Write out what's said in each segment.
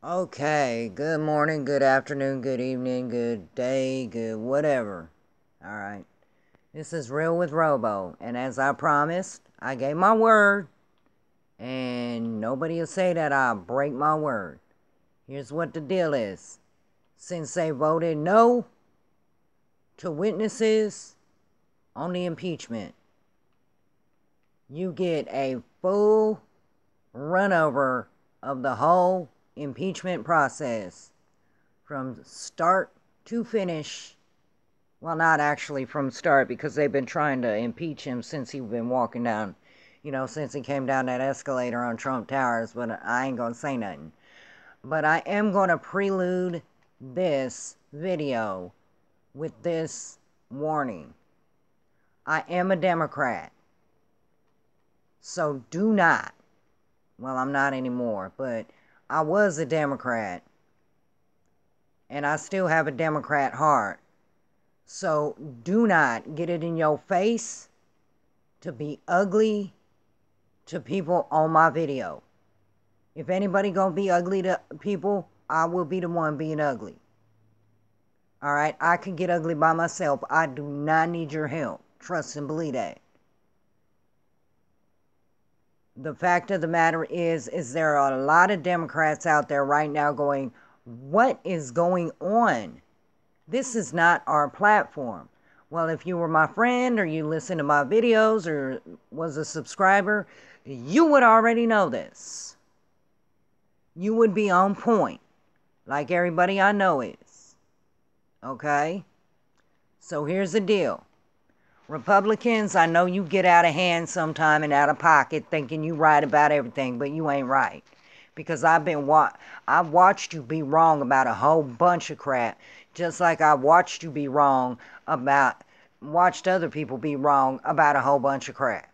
Okay, good morning, good afternoon, good evening, good day, good whatever. Alright, this is Real with Robo, and as I promised, I gave my word, and nobody will say that I break my word. Here's what the deal is. Since they voted no to witnesses on the impeachment, you get a full runover of the whole impeachment process from start to finish. Well, not actually from start, because they've been trying to impeach him since he's been walking down, since he came down that escalator on Trump Towers, but I ain't gonna say nothing. But I am gonna prelude this video with this warning. I am a Democrat. So do not, well, I'm not anymore, but I was a Democrat. And I still have a Democrat heart. So do not get it in your face to be ugly to people on my video. If anybody gonna be ugly to people, I will be the one being ugly. Alright, I can get ugly by myself. I do not need your help. Trust and believe that. The fact of the matter is there are a lot of Democrats out there right now going, what is going on? This is not our platform. Well, if you were my friend or you listen to my videos or was a subscriber, you would already know this. You would be on point, like everybody I know is. Okay? So here's the deal. Republicans, I know you get out of hand sometime and out of pocket thinking you right about everything, but you ain't right. Because I've watched you be wrong about a whole bunch of crap, just like I watched you be wrong watched other people be wrong about a whole bunch of crap.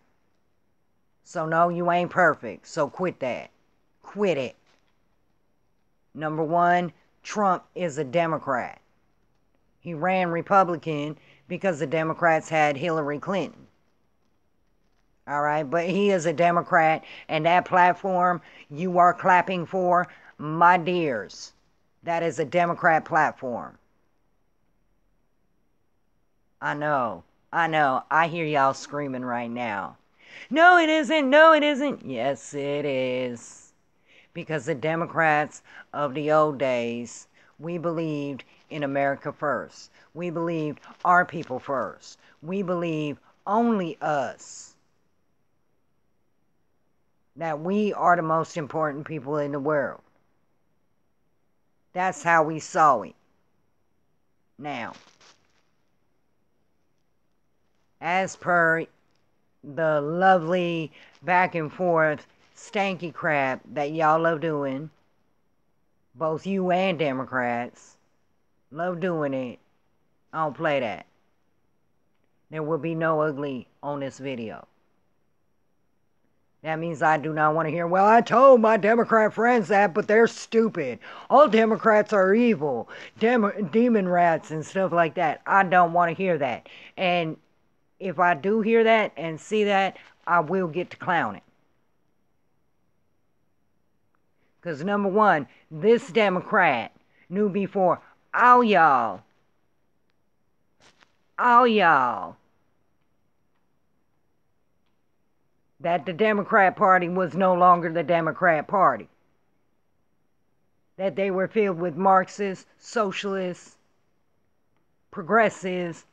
So no, you ain't perfect. So quit that. Quit it. Number one, Trump is a Democrat. He ran Republican because the Democrats had Hillary Clinton. All right, but he is a Democrat, and that platform you are clapping for, my dears, that is a Democrat platform. I know, I hear y'all screaming right now. No, it isn't, no, it isn't. Yes, it is. Because the Democrats of the old days, we believed in America first. We believed our people first. We believe only us. That we are the most important people in the world. That's how we saw it. Now, as per the lovely back and forth stanky crap that y'all love doing, both you and Democrats love doing it, I don't play that. There will be no ugly on this video. That means I do not want to hear, well, I told my Democrat friends that, but they're stupid. All Democrats are evil. Demon rats and stuff like that. I don't want to hear that. And if I do hear that and see that, I will get to clowning. Because number one, this Democrat knew before all y'all, that the Democrat Party was no longer the Democrat Party. That they were filled with Marxists, socialists, progressives,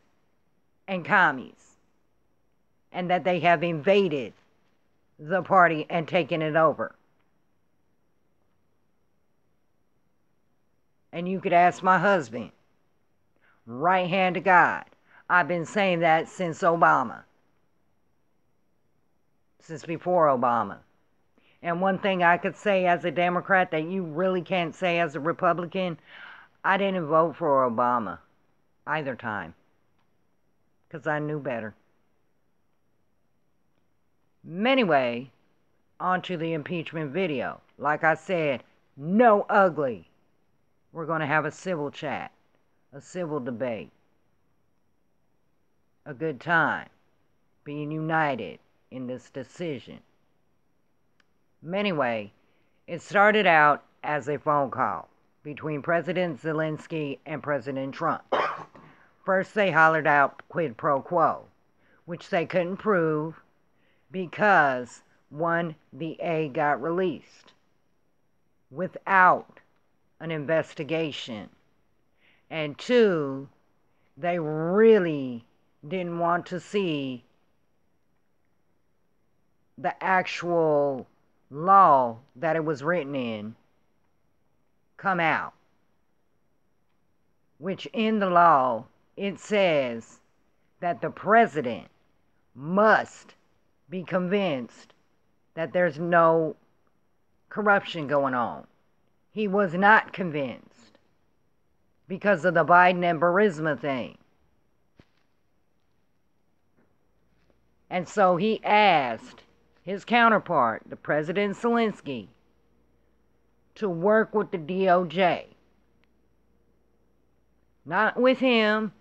and commies. And that they have invaded the party and taken it over. And you could ask my husband, right hand to God. I've been saying that since Obama. Since before Obama. And one thing I could say as a Democrat that you really can't say as a Republican, I didn't vote for Obama either time. Because I knew better. Anyway, on to the impeachment video. Like I said, no ugly. We're going to have a civil chat. A civil debate. A good time. Being united in this decision. Anyway, it started out as a phone call between President Zelensky and President Trump. First, they hollered out quid pro quo, which they couldn't prove because, one, the aid got released without an investigation, and two, they really didn't want to see the actual law that it was written in come out, which in the law it says that the president must be convinced that there's no corruption going on. He was not convinced because of the Biden and Burisma thing. And so he asked his counterpart, the President Zelensky, to work with the DOJ. Not with him,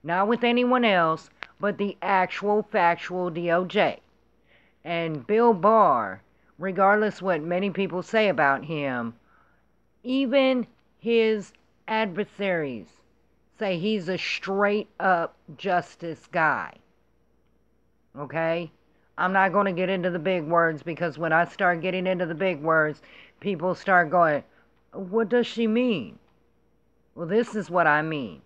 not with anyone else, but the actual factual DOJ. And Bill Barr, regardless what many people say about him, even his adversaries say he's a straight up justice guy. Okay? I'm not going to get into the big words because when I start getting into the big words, people start going, what does she mean? Well, this is what I mean.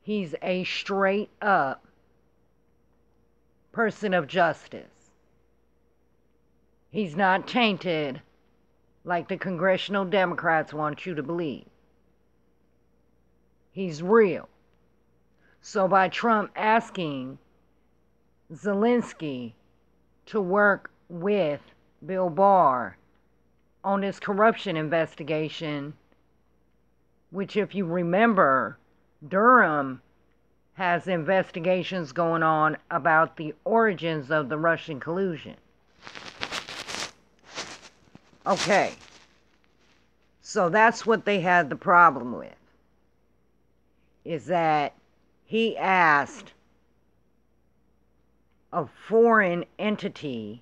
He's a straight up person of justice. He's not tainted like the congressional Democrats want you to believe. He's real. So by Trump asking Zelensky to work with Bill Barr on this corruption investigation, which, if you remember, Durham has investigations going on about the origins of the Russian collusion. Okay, so that's what they had the problem with, is that he asked a foreign entity,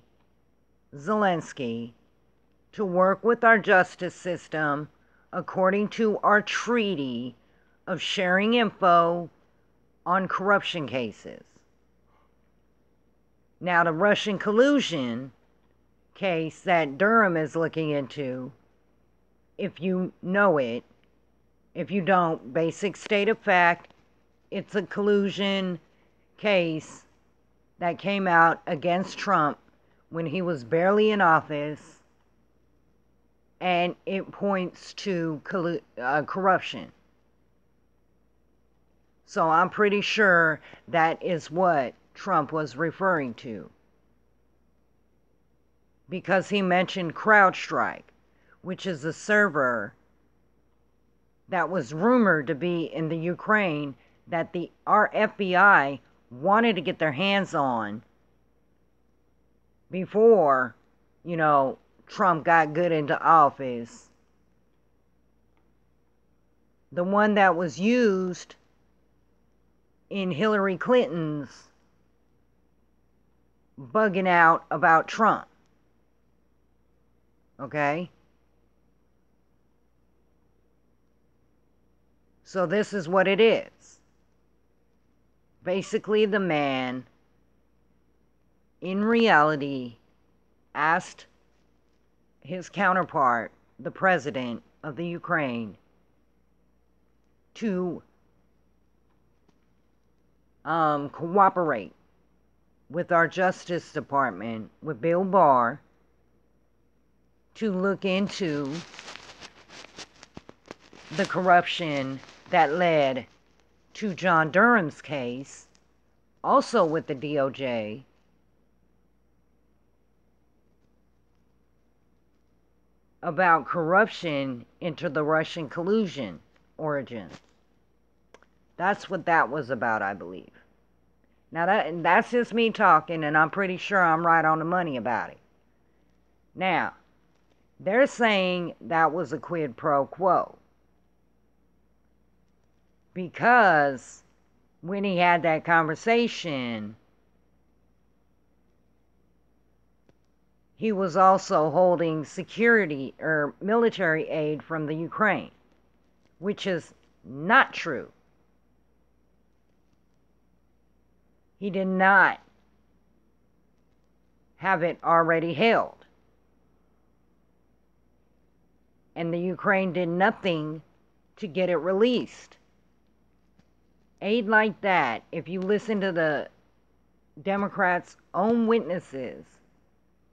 Zelensky, to work with our justice system according to our treaty of sharing info on corruption cases. Now, the Russian collusion case that Durham is looking into, if you know it, if you don't, basic state of fact, it's a collusion case that came out against Trump when he was barely in office, and it points to corruption. So I'm pretty sure that is what Trump was referring to, because he mentioned CrowdStrike, which is a server that was rumored to be in the Ukraine that our FBI wanted to get their hands on before, Trump got good into office. The one that was used in Hillary Clinton's bugging out about Trump. Okay? So this is what it is. Basically, the man, in reality, asked his counterpart, the president of the Ukraine, to cooperate with our Justice Department, with Bill Barr, to look into the corruption that led to John Durham's case, also with the DOJ, about corruption into the Russian collusion origins. That's what that was about, I believe. Now, that's just me talking, and I'm pretty sure I'm right on the money about it. Now, they're saying that was a quid pro quo, because when he had that conversation, he was also holding security or military aid from the Ukraine, which is not true. He did not have it already held. And the Ukraine did nothing to get it released. Aid like that, if you listen to the Democrats' own witnesses,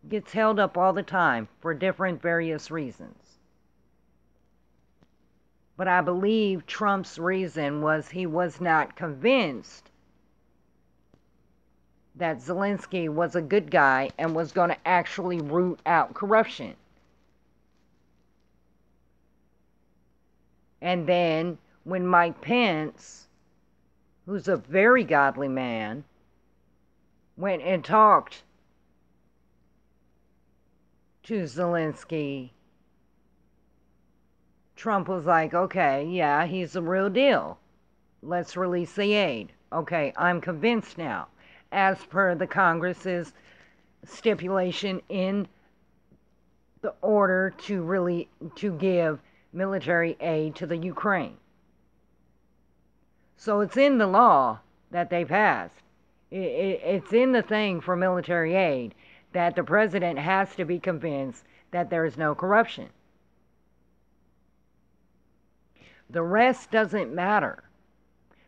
gets held up all the time for different various reasons. But I believe Trump's reason was he was not convinced that Zelensky was a good guy and was going to actually root out corruption. And then when Mike Pence, who's a very godly man, went and talked to Zelensky, Trump was like, okay, yeah, he's the real deal. Let's release the aid. Okay, I'm convinced now, as per the Congress's stipulation in the order to give military aid to the Ukraine. So it's in the law that they passed. It's in the thing for military aid that the president has to be convinced that there is no corruption. The rest doesn't matter.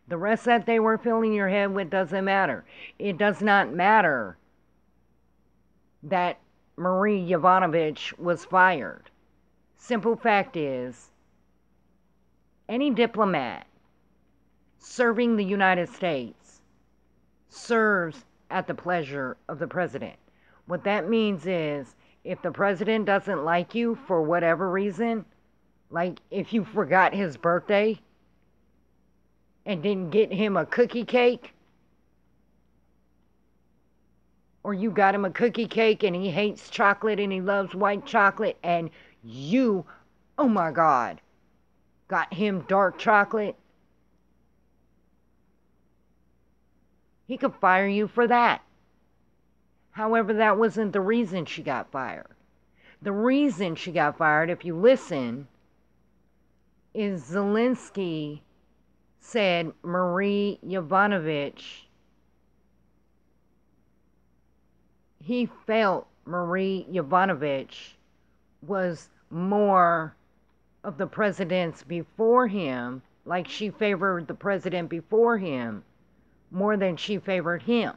The rest that they were filling your head with doesn't matter. It does not matter that Marie Yovanovitch was fired. Simple fact is, any diplomat serving the United States serves at the pleasure of the president. What that means is, if the president doesn't like you for whatever reason, like if you forgot his birthday and didn't get him a cookie cake, or you got him a cookie cake and he hates chocolate and he loves white chocolate, and you, oh my God, got him dark chocolate, he could fire you for that. However, that wasn't the reason she got fired. The reason she got fired, if you listen, is Zelensky said Marie Yovanovitch, he felt Marie Yovanovitch was more of the presidents before him, like she favored the president before him, more than she favored him.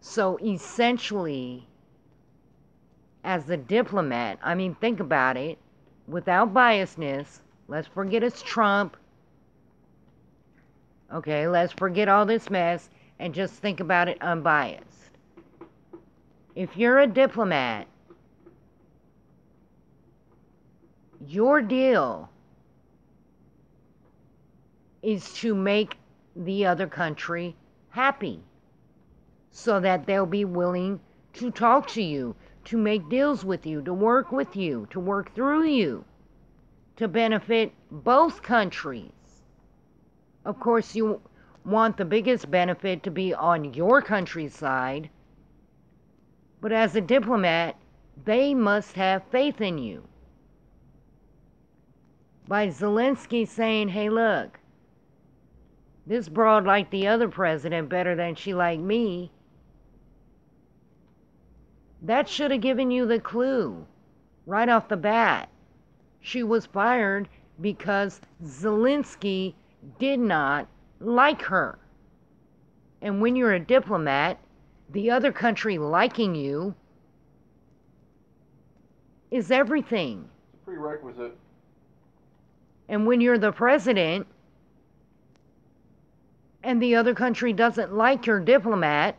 So essentially, as a diplomat, I mean, think about it, without biasness, let's forget it's Trump. Okay, let's forget all this mess and just think about it unbiased. If you're a diplomat, your deal is to make the other country happy so that they'll be willing to talk to you, to make deals with you, to work with you, to work through you, to benefit both countries. Of course, you want the biggest benefit to be on your country's side, but as a diplomat, they must have faith in you. By Zelensky saying, hey, look, this broad liked the other president better than she liked me, that should have given you the clue right off the bat. She was fired because Zelensky did not like her. And when you're a diplomat, the other country liking you is everything. It's a prerequisite. And when you're the president and the other country doesn't like your diplomat,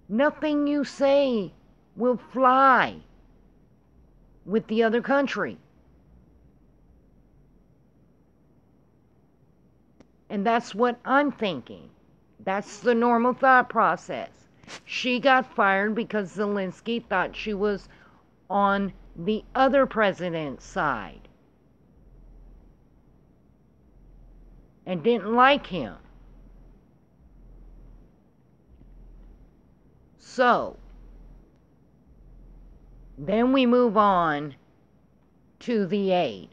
nothing you say will fly with the other country. And that's what I'm thinking. That's the normal thought process. She got fired because Zelensky thought she was on the other president's side and didn't like him. So, then we move on to the aid,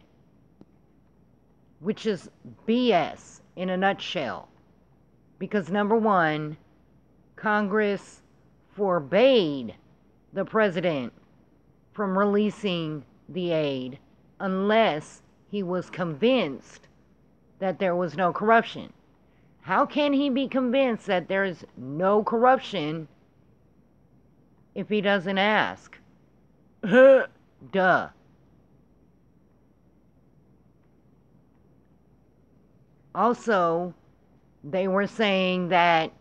which is BS in a nutshell. Because number one, Congress forbade the president from releasing the aid unless he was convinced that there was no corruption. How can he be convinced that there is no corruption if he doesn't ask? Duh. Also, they were saying that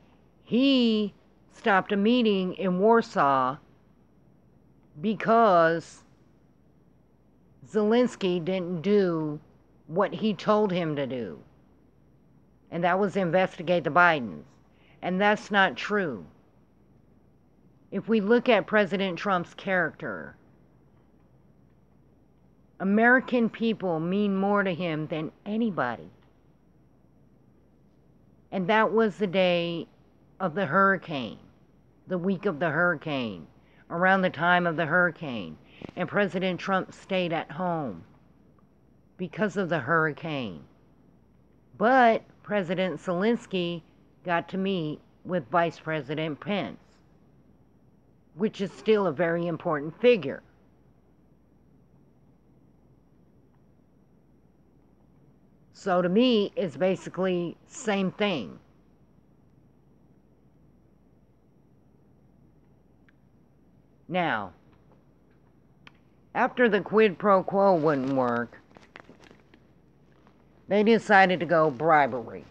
he stopped a meeting in Warsaw because Zelensky didn't do what he told him to do. And that was investigate the Bidens. And that's not true. If we look at President Trump's character, American people mean more to him than anybody. And that was the day of the hurricane, the week of the hurricane, around the time of the hurricane. And President Trump stayed at home because of the hurricane. But President Zelensky got to meet with Vice President Pence, which is still a very important figure. So to me, it's basically same thing. Now, after the quid pro quo wouldn't work, they decided to go bribery.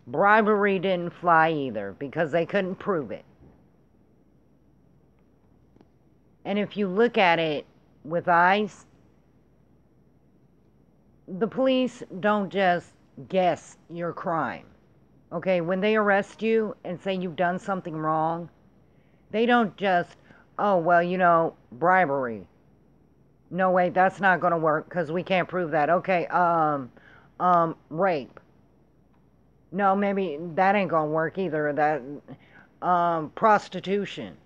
Bribery didn't fly either because they couldn't prove it. And if you look at it with ICE, the police don't just guess your crime. Okay, when they arrest you and say you've done something wrong, they don't just, oh, well, you know, bribery. No, wait, that's not going to work because we can't prove that. Okay, rape. No, maybe that ain't going to work either. That, prostitution.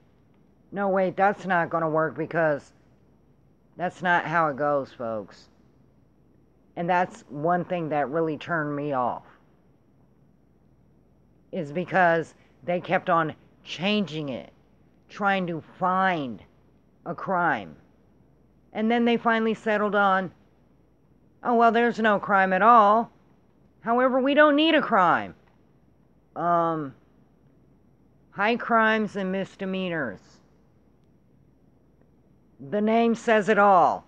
No, wait, that's not going to work because that's not how it goes, folks. And that's one thing that really turned me off. Is because they kept on changing it, trying to find a crime. And then they finally settled on, oh, well, there's no crime at all. However, we don't need a crime. High crimes and misdemeanors. The name says it all.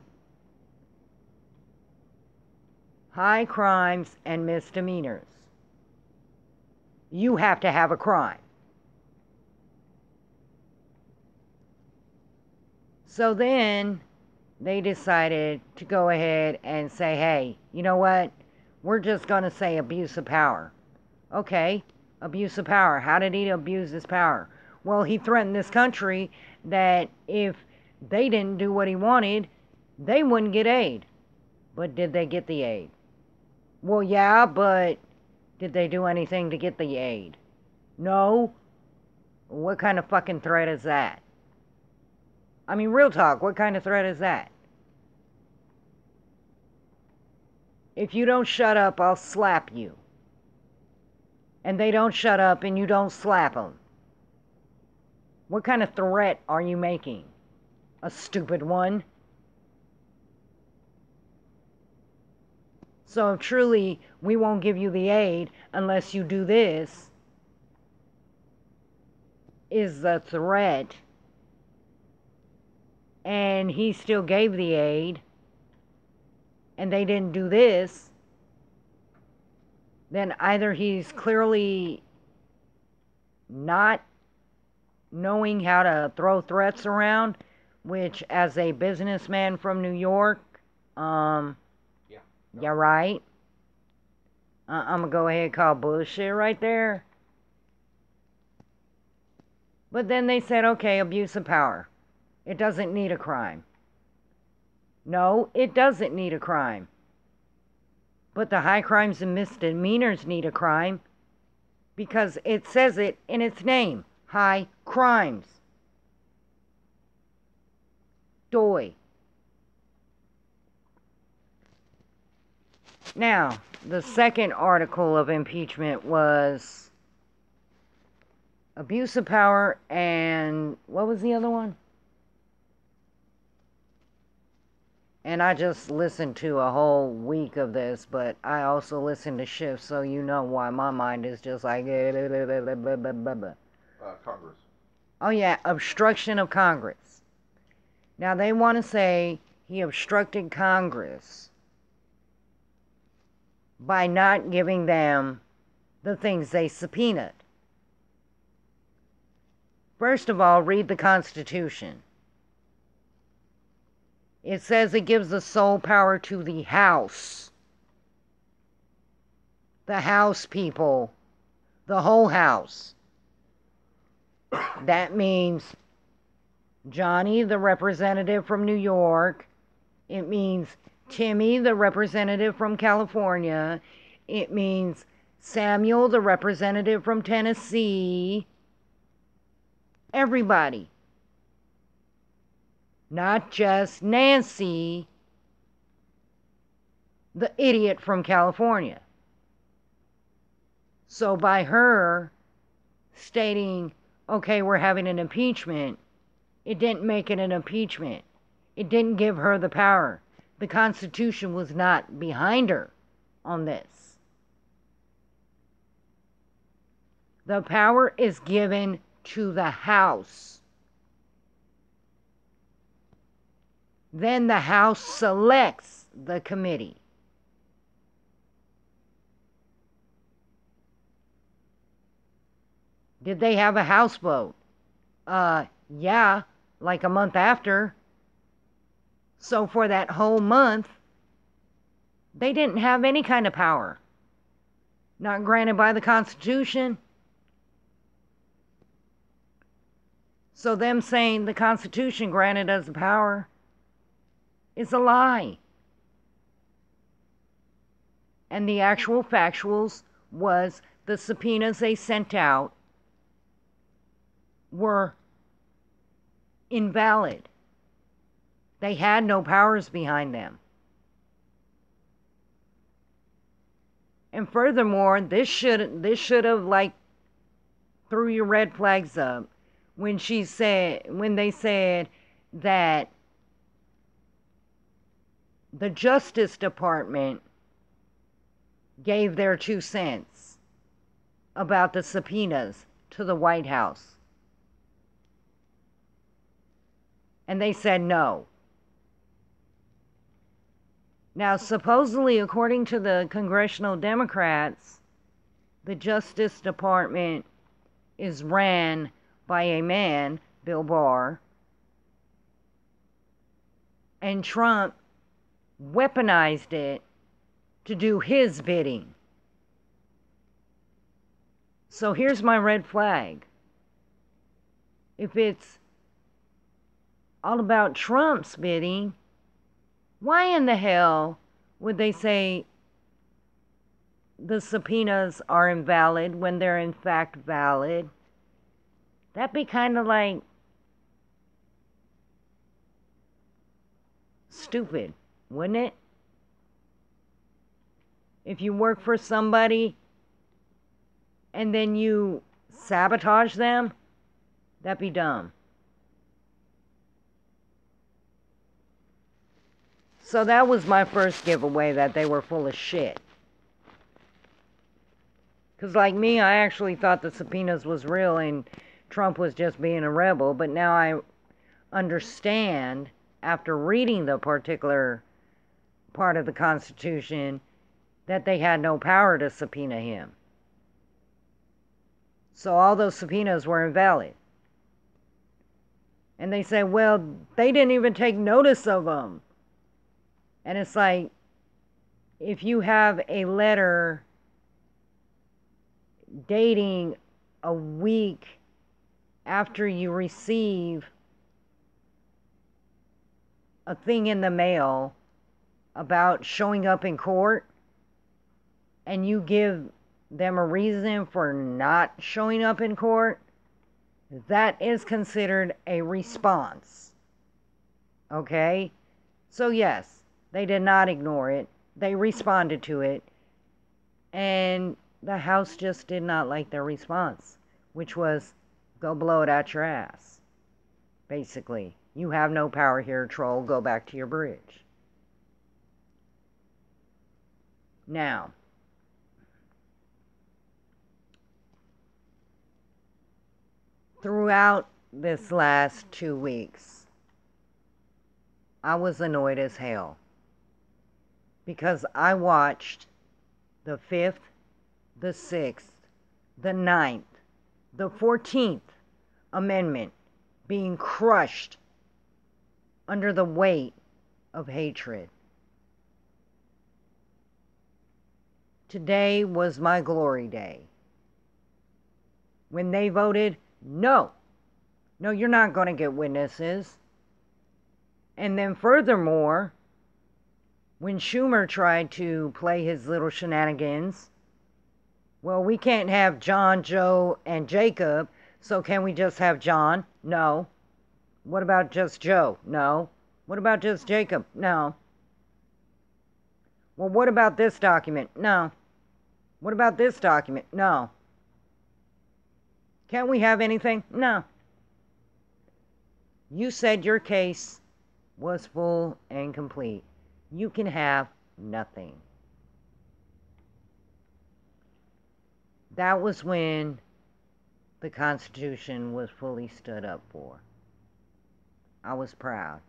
High crimes and misdemeanors. You have to have a crime. So then they decided to go ahead and say, hey, you know what? We're just going to say abuse of power. Okay, abuse of power. How did he abuse his power? Well, he threatened this country that if they didn't do what he wanted, they wouldn't get aid. But did they get the aid? Well, yeah, but did they do anything to get the aid? No. What kind of fucking threat is that? I mean, real talk, what kind of threat is that? If you don't shut up, I'll slap you. And they don't shut up and you don't slap them. What kind of threat are you making? A stupid one? So truly, we won't give you the aid unless you do this, is the threat. And he still gave the aid, and they didn't do this, then either he's clearly not knowing how to throw threats around, which as a businessman from New York, yeah, right. I'm going to go ahead and call bullshit right there. But then they said, okay, abuse of power. It doesn't need a crime. No, it doesn't need a crime. But the high crimes and misdemeanors need a crime because it says it in its name. high crimes. Doi. Now, the second article of impeachment was abuse of power and what was the other one? And I just listened to a whole week of this, but I also listened to Shift, so you know why my mind is just like... Congress. Oh yeah, obstruction of Congress. Now they want to say he obstructed Congress by not giving them the things they subpoenaed. First of all, read the Constitution. It says it gives the sole power to the House. The House people. The whole House. That means Johnny, the representative from New York. It means Timmy, the representative from California. It means Samuel, the representative from Tennessee. Everybody. Not just Nancy, the idiot from California. So by her stating, okay, we're having an impeachment, it didn't make it an impeachment. It didn't give her the power. The Constitution was not behind her on this. The power is given to the House. Then the House selects the committee. Did they have a House vote? Yeah, like a month after. So for that whole month, they didn't have any kind of power. Not granted by the Constitution. So them saying the Constitution granted us the power is a lie. And the actual factuals was the subpoenas they sent out were invalid. They had no powers behind them. And furthermore, this should have like threw your red flags up when they said that the Justice Department gave their 2 cents about the subpoenas to the White House. And they said no. Now, supposedly, according to the congressional Democrats, the Justice Department is ran by a man, Bill Barr, and Trump weaponized it to do his bidding. So here's my red flag. If it's all about Trump's bidding, why in the hell would they say the subpoenas are invalid when they're in fact valid? That'd be kind of like stupid, wouldn't it? If you work for somebody and then you sabotage them, that'd be dumb. So that was my first giveaway that they were full of shit. Because like me, I actually thought the subpoenas was real and Trump was just being a rebel. But now I understand, after reading the particular part of the Constitution, that they had no power to subpoena him. So all those subpoenas were invalid. And they said, well, they didn't even take notice of them. And it's like, if you have a letter dating a week after you receive a thing in the mail about showing up in court, and you give them a reason for not showing up in court, That is considered a response. Okay? So, yes, they did not ignore it. They responded to it. And the House just did not like their response, which was go blow it out your ass. Basically, you have no power here, troll. Go back to your bridge. Now, throughout this last 2 weeks, I was annoyed as hell because I watched the 5th, the 6th, the 9th, the 14th Amendment being crushed under the weight of hatred. Today was my glory day. When they voted, no, you're not going to get witnesses. And then furthermore, when Schumer tried to play his little shenanigans, well, we can't have John, Joe, and Jacob, so can we just have John? No. What about just Joe? No. What about just Jacob? No. Well, what about this document? No. What about this document? No. Can't we have anything? No. You said your case was full and complete. You can have nothing. That was when the Constitution was fully stood up for. I was proud.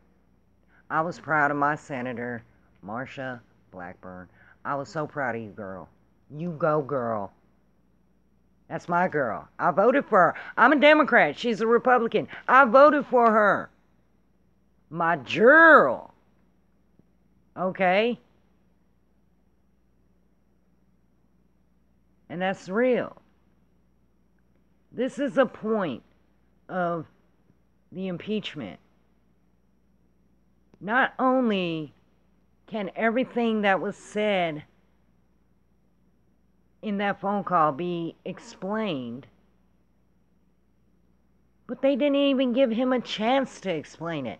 I was proud of my Senator, Marsha Blackburn. I was so proud of you, girl. You go, girl. That's my girl. I voted for her. I'm a Democrat. She's a Republican. I voted for her. My girl. Okay? And that's real. This is a point of the impeachment. Not only can everything that was said in that phone call be explained, but they didn't even give him a chance to explain it.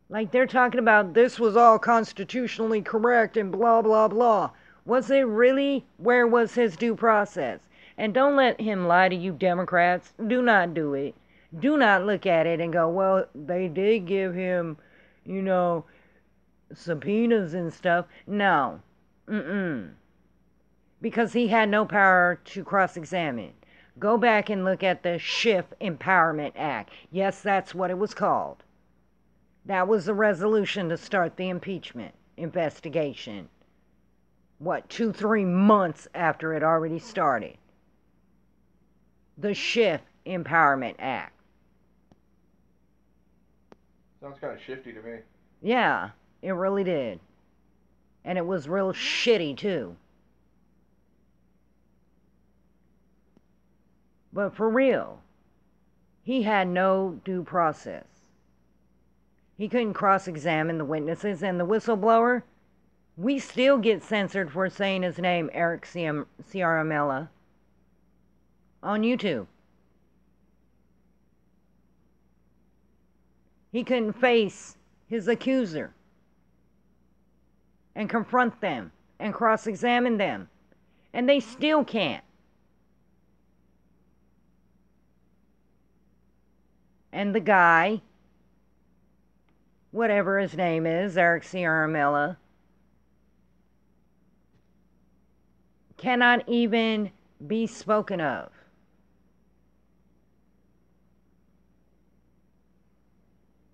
Like they're talking about this was all constitutionally correct and blah, blah, blah. Was it really? Where was his due process? And don't let him lie to you Democrats. Do not do it. Do not look at it and go, well, they did give him, subpoenas and stuff. No. Because he had no power to cross-examine. Go back and look at the Schiff Empowerment Act. Yes, that's what it was called. That was the resolution to start the impeachment investigation. 2-3 months after it already started. The Schiff Empowerment Act. Sounds kind of shifty to me. Yeah, it really did. And it was real shitty, too. But for real, he had no due process. He couldn't cross-examine the witnesses, and the whistleblower, we still get censored for saying his name, Eric Ciaramella, on YouTube. He couldn't face his accuser and confront them and cross-examine them. And they still can't. And the guy, whatever his name is, Eric Ciaramella, cannot even be spoken of.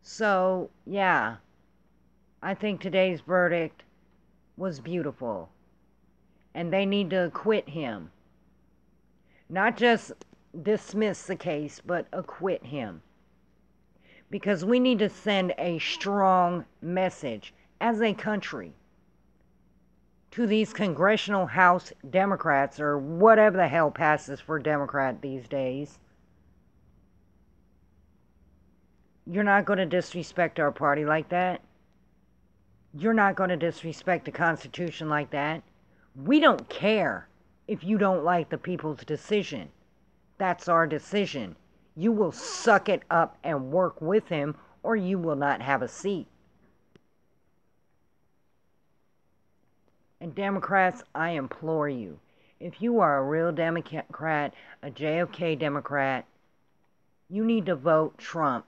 So, yeah, I think today's verdict was beautiful. And they need to acquit him. Not just dismiss the case, but acquit him. Because we need to send a strong message as a country to these congressional House Democrats, or whatever the hell passes for Democrat these days. You're not going to disrespect our party like that. You're not going to disrespect the Constitution like that. We don't care if you don't like the people's decision. That's our decision. You will suck it up and work with him, or you will not have a seat. And Democrats, I implore you, if you are a real Democrat, a JFK Democrat, you need to vote Trump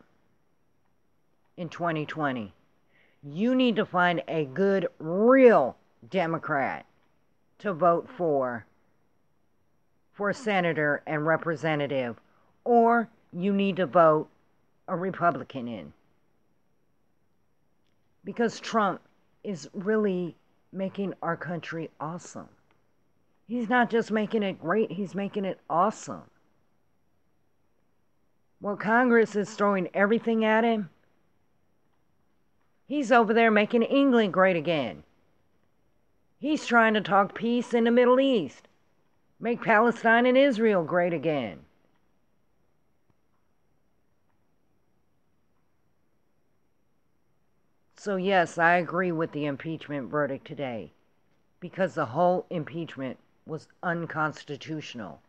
in 2020. You need to find a good, real Democrat to vote for senator and representative, or you need to vote a Republican in. Because Trump is really making our country awesome. He's not just making it great, he's making it awesome. While Congress is throwing everything at him, he's over there making England great again. He's trying to talk peace in the Middle East, make Palestine and Israel great again. So yes, I agree with the impeachment verdict today, because the whole impeachment was unconstitutional.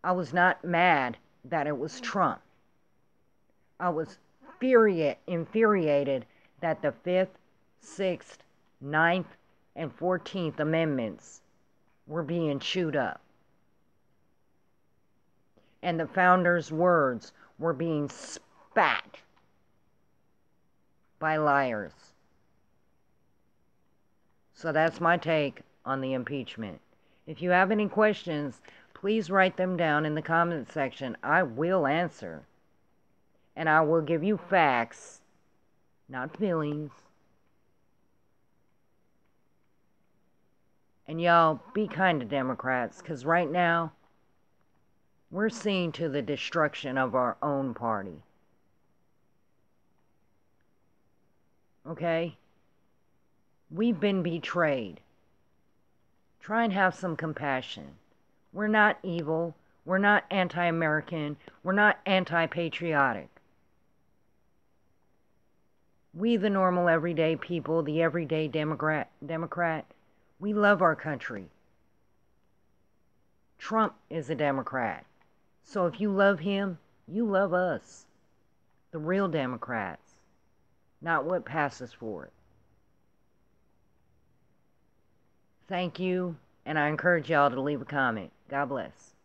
I was not mad that it was Trump. I was infuriated that the 5th, 6th, 9th, and 14th Amendments were being chewed up. And the founders' words were being spat by liars. So that's my take on the impeachment. If you have any questions, please write them down in the comment section. I will answer. And I will give you facts, not feelings. And y'all, be kind to Democrats, because right now, we're seeing to the destruction of our own party. Okay? We've been betrayed. Try and have some compassion. We're not evil. We're not anti-American. We're not anti-patriotic. We, the normal everyday people, the everyday Democrat, we love our country. Trump is a Democrat. So if you love him, you love us. The real Democrats. Not what passes for it. Thank you, and I encourage y'all to leave a comment. God bless.